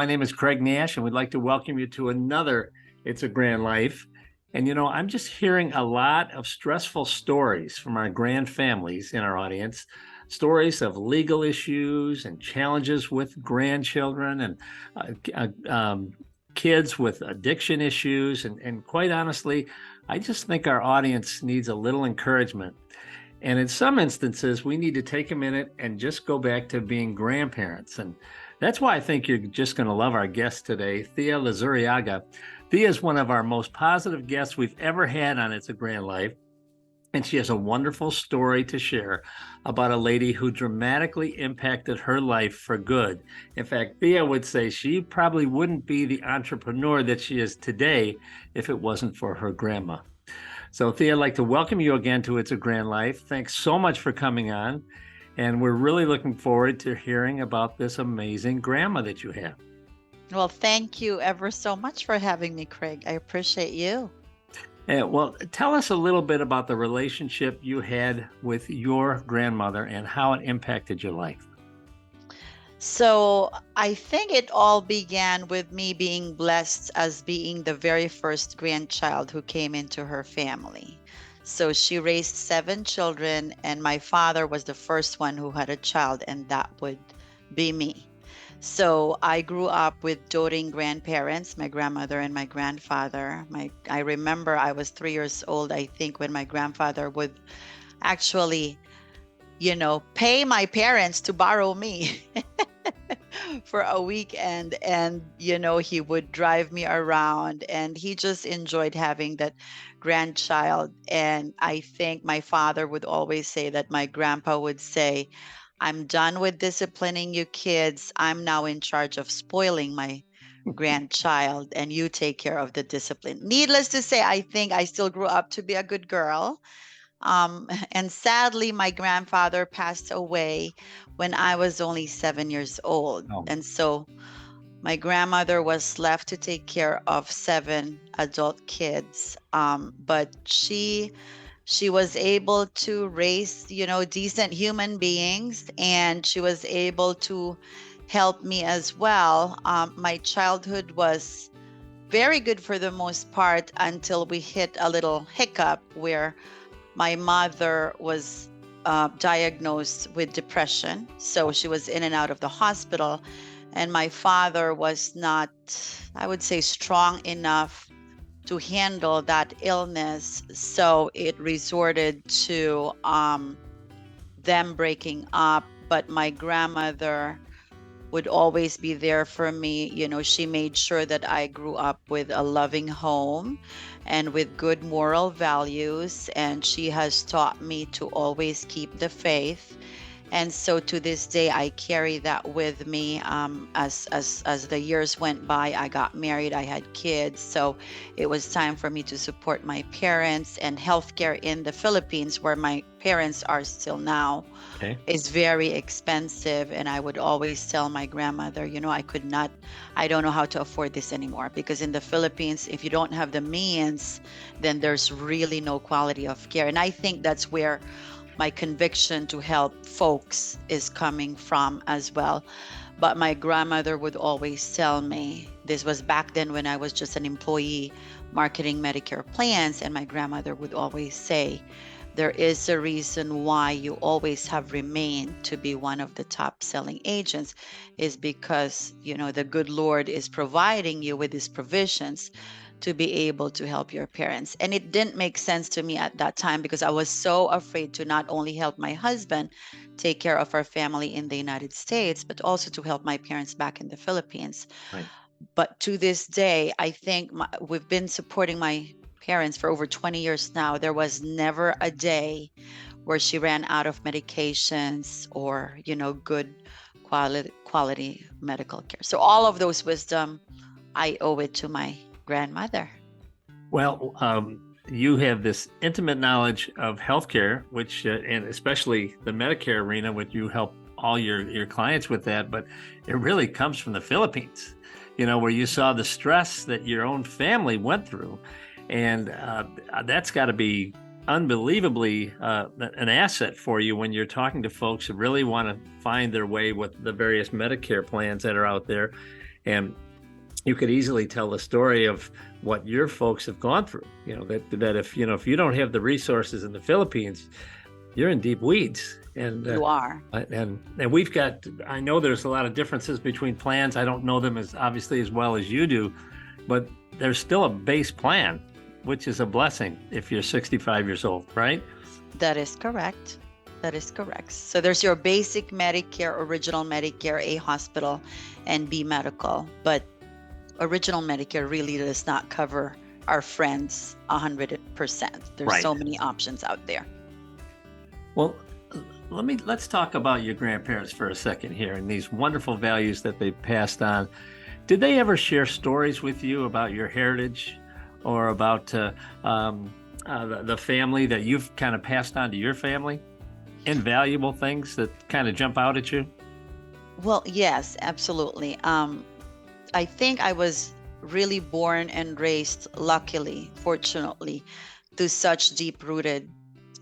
my name is Craig Nash, and we'd like to welcome you to another It's a Grand Life. And I'm just hearing a lot of stressful stories from our grand families in our audience, stories of legal issues and challenges with grandchildren and kids with addiction issues. And quite honestly, I just think our audience needs a little encouragement. And in some instances, we need to take a minute and just go back to being grandparents. And that's why I think you're just going to love our guest today, Thea Luzuriaga. Thea is one of our most positive guests we've ever had on It's a Grand Life. And she has a wonderful story to share about a lady who dramatically impacted her life for good. In fact, Thea would say she probably wouldn't be the entrepreneur that she is today if it wasn't for her grandma. So Thea, I'd like to welcome you again to It's a Grand Life. Thanks so much for coming on. And we're really looking forward to hearing about this amazing grandma that you have. Well, thank you ever so much for having me, Craig. I appreciate you. Well, tell us a little bit about the relationship you had with your grandmother and how it impacted your life. So I think it all began with me being blessed as being the very first grandchild who came into her family. So she raised 7 children, and my father was the first one who had a child, and that would be me. So I grew up with doting grandparents, my grandmother and my grandfather. I remember I was 3 years old, I think, when my grandfather would actually, pay my parents to borrow me for a weekend. And, he would drive me around, and he just enjoyed having that grandchild. And I think my father would always say that my grandpa would say, "I'm done with disciplining you kids. I'm now in charge of spoiling my grandchild, and you take care of the discipline." Needless to say, I think I still grew up to be a good girl. And sadly, my grandfather passed away when I was only 7 years old. Oh. And so my grandmother was left to take care of 7 adult kids. But she was able to raise, decent human beings, and she was able to help me as well. My childhood was very good for the most part until we hit a little hiccup where my mother was diagnosed with depression. So she was in and out of the hospital, and my father was not, I would say, strong enough to handle that illness. So it resorted to them breaking up. But my grandmother would always be there for me. She made sure that I grew up with a loving home and with good moral values. And she has taught me to always keep the faith. And so to this day, I carry that with me. As the years went by, I got married, I had kids. So it was time for me to support my parents, and healthcare in the Philippines, where my parents are still now, is very expensive. And I would always tell my grandmother, I don't know how to afford this anymore, because in the Philippines, if you don't have the means, then there's really no quality of care. And I think that's where my conviction to help folks is coming from as well. But my grandmother would always tell me, this was back then when I was just an employee marketing Medicare plans, and my grandmother would always say, there is a reason why you always have remained to be one of the top selling agents, is because, the good Lord is providing you with these provisions to be able to help your parents. And it didn't make sense to me at that time, because I was so afraid to not only help my husband take care of our family in the United States, but also to help my parents back in the Philippines. Right. But to this day, I think we've been supporting my parents for over 20 years now. There was never a day where she ran out of medications or, good quality medical care. So all of those wisdom, I owe it to my grandmother. Well, you have this intimate knowledge of healthcare, which, and especially the Medicare arena, which you help all your clients with that, but it really comes from the Philippines, where you saw the stress that your own family went through. And that's got to be unbelievably an asset for you when you're talking to folks who really want to find their way with the various Medicare plans that are out there. And you could easily tell the story of what your folks have gone through. That if you don't have the resources in the Philippines, you're in deep weeds. And You are. and we've got. I know there's a lot of differences between plans. I don't know them as obviously as well as you do, but there's still a base plan, which is a blessing if you're 65 years old, right? That is correct. That is correct. So there's your basic Medicare, original Medicare, A, hospital, and B, medical. But original Medicare really does not cover our friends 100%. There's Right. so many options out there. Well, let's talk about your grandparents for a second here and these wonderful values that they passed on. Did they ever share stories with you about your heritage or about the family that you've kind of passed on to your family? Invaluable things that kind of jump out at you? Well, yes, absolutely. I think I was really born and raised, luckily, fortunately, to such deep-rooted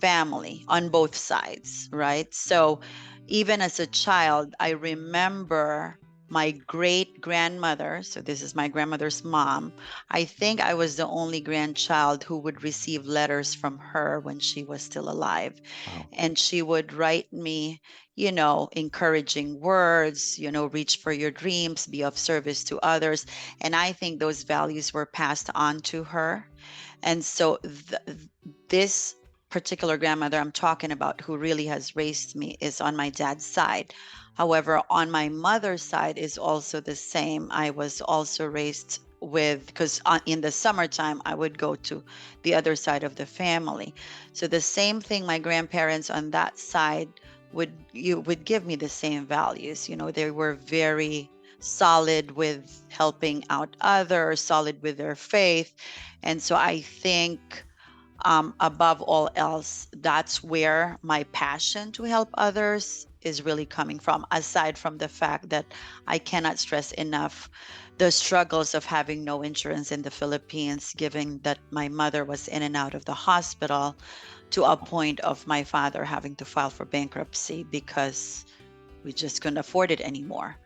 family on both sides, right? So even as a child, I remember my great grandmother. So this is my grandmother's mom. I think I was the only grandchild who would receive letters from her when she was still alive. Wow. And she would write me, encouraging words, reach for your dreams, be of service to others. And I think those values were passed on to her. And so this particular grandmother I'm talking about who really has raised me is on my dad's side. However, on my mother's side is also the same. I was also raised because in the summertime, I would go to the other side of the family. So the same thing, my grandparents on that side would give me the same values. They were very solid with helping out others, solid with their faith. And so I think above all else, that's where my passion to help others is really coming from, aside from the fact that I cannot stress enough the struggles of having no insurance in the Philippines, given that my mother was in and out of the hospital to a point of my father having to file for bankruptcy because we just couldn't afford it anymore.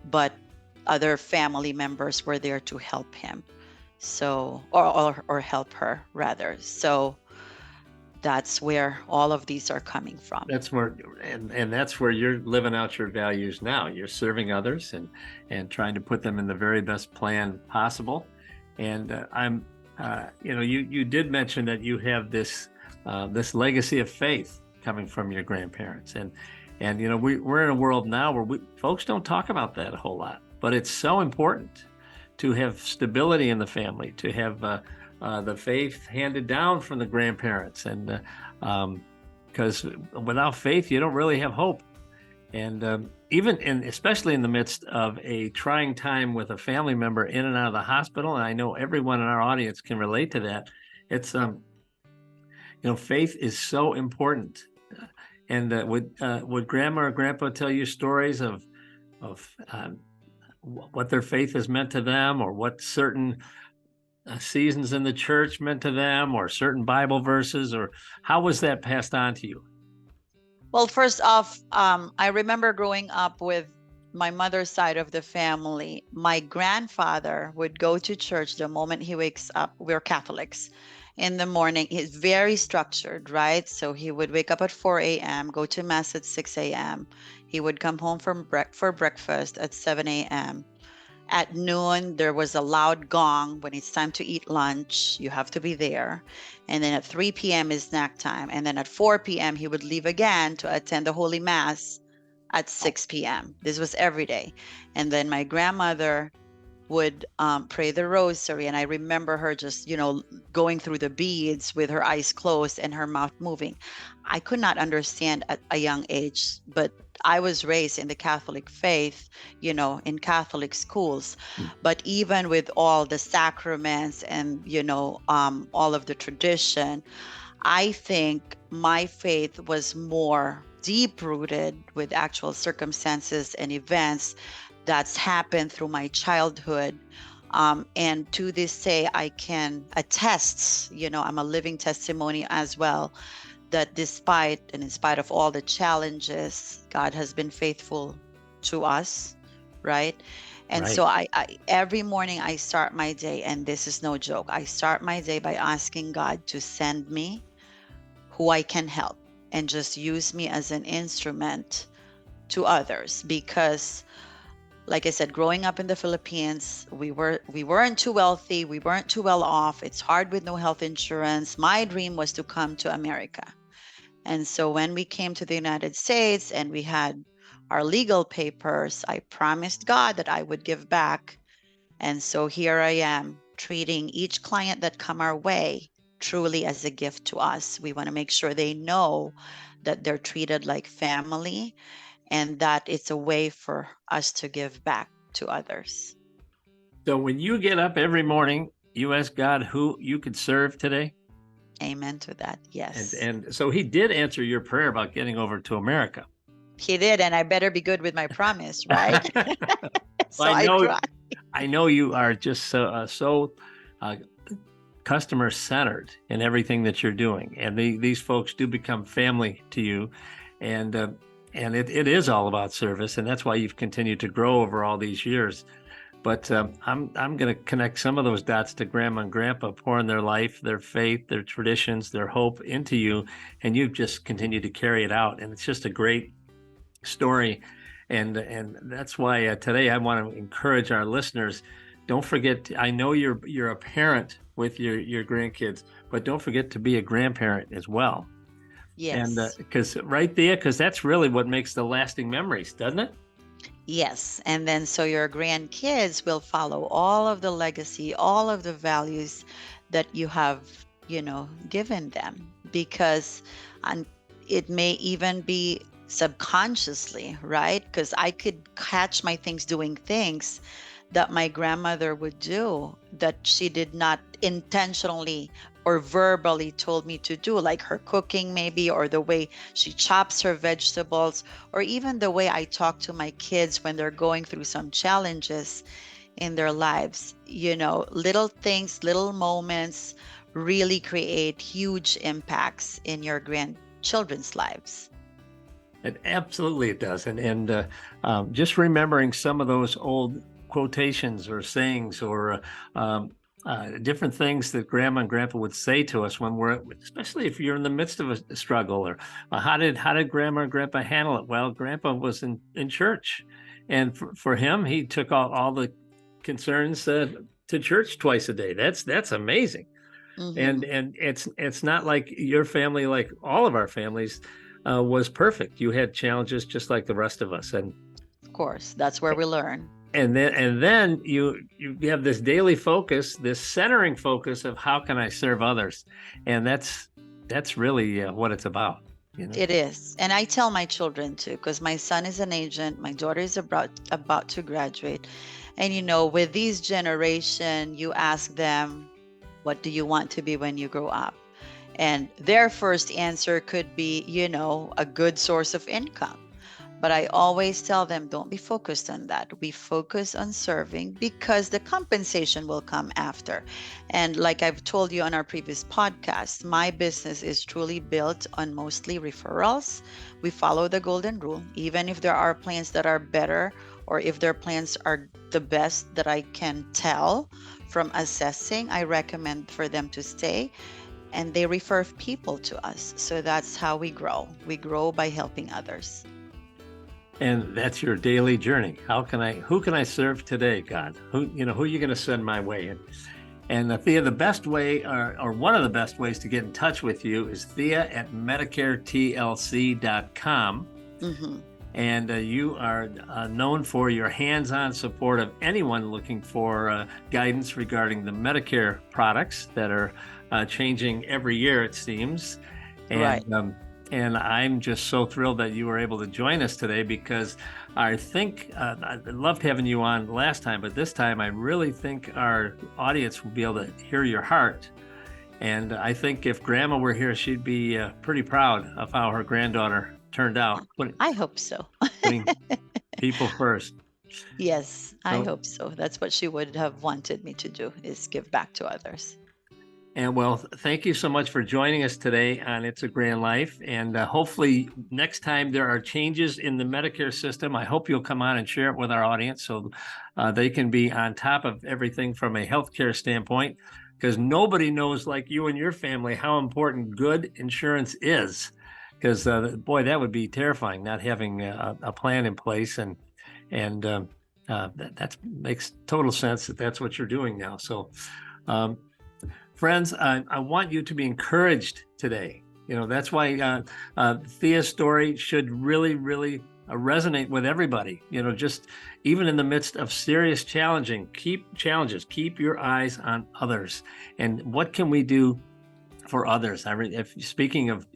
But other family members were there to help him. So, or help her rather. So that's where all of these are coming from. That's where, and that's where you're living out your values now. You're serving others and trying to put them in the very best plan possible. And you did mention that you have this legacy of faith coming from your grandparents, and we're in a world now where folks don't talk about that a whole lot, but it's so important to have stability in the family, to have the faith handed down from the grandparents, and because without faith, you don't really have hope. And especially in the midst of a trying time with a family member in and out of the hospital, and I know everyone in our audience can relate to that. It's faith is so important. And would grandma or grandpa tell you stories of what their faith has meant to them, or what certain seasons in the church meant to them, or certain Bible verses, or how was that passed on to you? Well, first off, I remember growing up with my mother's side of the family. My grandfather would go to church the moment he wakes up. We're Catholics. In the morning, he's very structured, right? So he would wake up at 4 a.m., go to mass at 6 a.m. He would come home for breakfast at 7 a.m. At noon, there was a loud gong. When it's time to eat lunch, you have to be there. And then at 3 p.m. is snack time. And then at 4 p.m., he would leave again to attend the Holy Mass at 6 p.m. This was every day. And then my grandmother would pray the rosary. And I remember her just, going through the beads with her eyes closed and her mouth moving. I could not understand at a young age, but I was raised in the Catholic faith, in Catholic schools. But even with all the sacraments and, all of the tradition, I think my faith was more deep-rooted with actual circumstances and events that's happened through my childhood. And to this day, I can attest, I'm a living testimony as well, that despite and in spite of all the challenges, God has been faithful to us, right? And Right. so I every morning I start my day, and this is no joke. I start my day by asking God to send me who I can help and just use me as an instrument to others, because like I said, growing up in the Philippines, we weren't too wealthy, we weren't too well off. It's hard with no health insurance. My dream was to come to America. And so when we came to the United States and we had our legal papers, I promised God that I would give back. And so here I am, treating each client that come our way truly as a gift to us. We want to make sure they know that they're treated like family, and that it's a way for us to give back to others. So when you get up every morning, you ask God who you could serve today. Amen to that. And Yes. and so he did answer your prayer about getting over to America. He did, and I better be good with my promise, right? Well, So I try. I know you are just so uh, customer centered in everything that you're doing, and these folks do become family to you, and it is all about service, and that's why you've continued to grow over all these years. But I'm going to connect some of those dots to Grandma and Grandpa pouring their life, their faith, their traditions, their hope into you, and you've just continued to carry it out, and it's just a great story. And that's why today I want to encourage our listeners. Don't forget. I know you're a parent with your grandkids, but don't forget to be a grandparent as well. And Yes. because right there, because that's really what makes the lasting memories, doesn't it? Yes. And then so your grandkids will follow all of the legacy, all of the values that you have, given them, because and it may even be subconsciously, right? Because I could catch my things doing things that my grandmother would do that she did not intentionally or verbally told me to do, like her cooking maybe, or the way she chops her vegetables, or even the way I talk to my kids when they're going through some challenges in their lives. Little things, little moments really create huge impacts in your grandchildren's lives. And absolutely it does. And just remembering some of those old quotations or sayings or different things that Grandma and Grandpa would say to us when especially if you're in the midst of a struggle, or how did Grandma and Grandpa handle it? Well, Grandpa was in church, and for him, he took all the concerns to church twice a day. That's amazing. And Hmm. and it's not like your family, like all of our families, was perfect. You had challenges just like the rest of us, Of course, that's where we learn. and then you have this daily focus, this centering focus of how can I serve others, and that's really what it's about, you know. It is. And I tell my children too, because my son is an agent, my daughter is about to graduate. And with these generation, you ask them, what do you want to be when you grow up? And their first answer could be, a good source of income. But I always tell them, don't be focused on that. We focus on serving, because the compensation will come after. And like I've told you on our previous podcast, my business is truly built on mostly referrals. We follow the golden rule. Even if there are plans that are better, or if their plans are the best that I can tell from assessing, I recommend for them to stay. And they refer people to us. So that's how we grow. We grow by helping others. And that's your daily journey. Who can I serve today, God? Who are you going to send my way? And Thea, the best way, or one of the best ways to get in touch with you is thea@medicaretlc.com. Mm-hmm. And you are known for your hands-on support of anyone looking for guidance regarding the Medicare products that are changing every year, it seems. Right. And I'm just so thrilled that you were able to join us today, because I think I loved having you on last time, but this time I really think our audience will be able to hear your heart. And I think if Grandma were here, she'd be pretty proud of how her granddaughter turned out, I hope so. putting people first. Yes, I So, hope so. That's what she would have wanted me to do, is give back to others. And well, thank you so much for joining us today on It's a Grand Life. And hopefully next time there are changes in the Medicare system, I hope you'll come on and share it with our audience so they can be on top of everything from a healthcare standpoint, because nobody knows like you and your family how important good insurance is. Because boy, that would be terrifying not having a plan in place, and that makes total sense that that's what you're doing now. So. Friends, I want you to be encouraged today. That's why Thea's story should really, really resonate with everybody. Just even in the midst of serious challenges, keep your eyes on others. And what can we do for others? Speaking of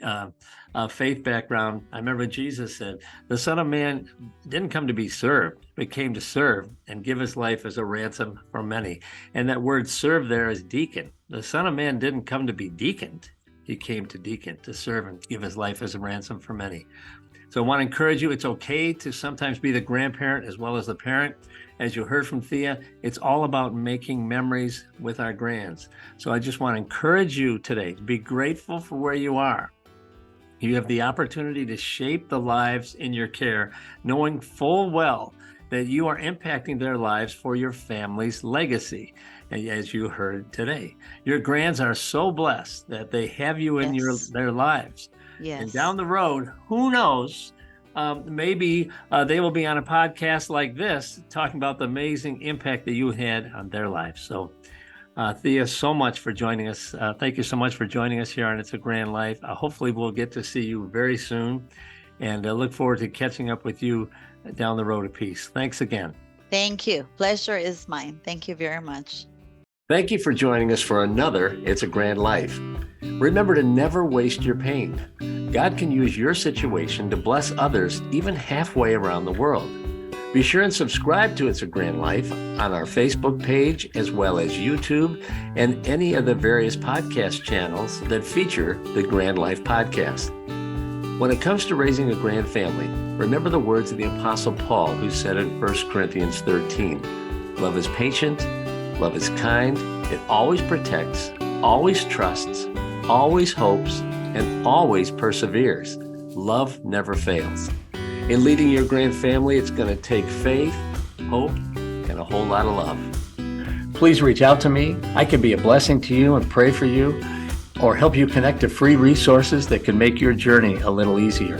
faith background, I remember Jesus said, the Son of Man didn't come to be served, but came to serve and give his life as a ransom for many. And that word serve there is deacon. The Son of Man didn't come to be deaconed. He came to deacon, to serve and give his life as a ransom for many. So I want to encourage you, it's okay to sometimes be the grandparent as well as the parent. As you heard from Thea, it's all about making memories with our grands. So I just want to encourage you today to be grateful for where you are. You have the opportunity to shape the lives in your care, knowing full well that you are impacting their lives for your family's legacy. And as you heard today, your grands are so blessed that they have you in their lives. Yes. And down the road, who knows, maybe they will be on a podcast like this talking about the amazing impact that you had on their lives. So Thea, so much for joining us. Thank you so much for joining us here on It's a Grand Life. Hopefully we'll get to see you very soon, and look forward to catching up with you down the road of peace. Thanks again. Thank you. Pleasure is mine. Thank you very much. Thank you for joining us for another It's a Grand Life. Remember to never waste your pain. God can use your situation to bless others even halfway around the world. Be sure and subscribe to It's a Grand Life on our Facebook page, as well as YouTube and any of the various podcast channels that feature the Grand Life podcast. When it comes to raising a grand family, remember the words of the Apostle Paul, who said in 1 Corinthians 13, love is patient, love is kind, it always protects, always trusts, always hopes, and always perseveres. Love never fails. In leading your grand family, it's going to take faith, hope, and a whole lot of love. Please reach out to me. I can be a blessing to you and pray for you, or help you connect to free resources that can make your journey a little easier.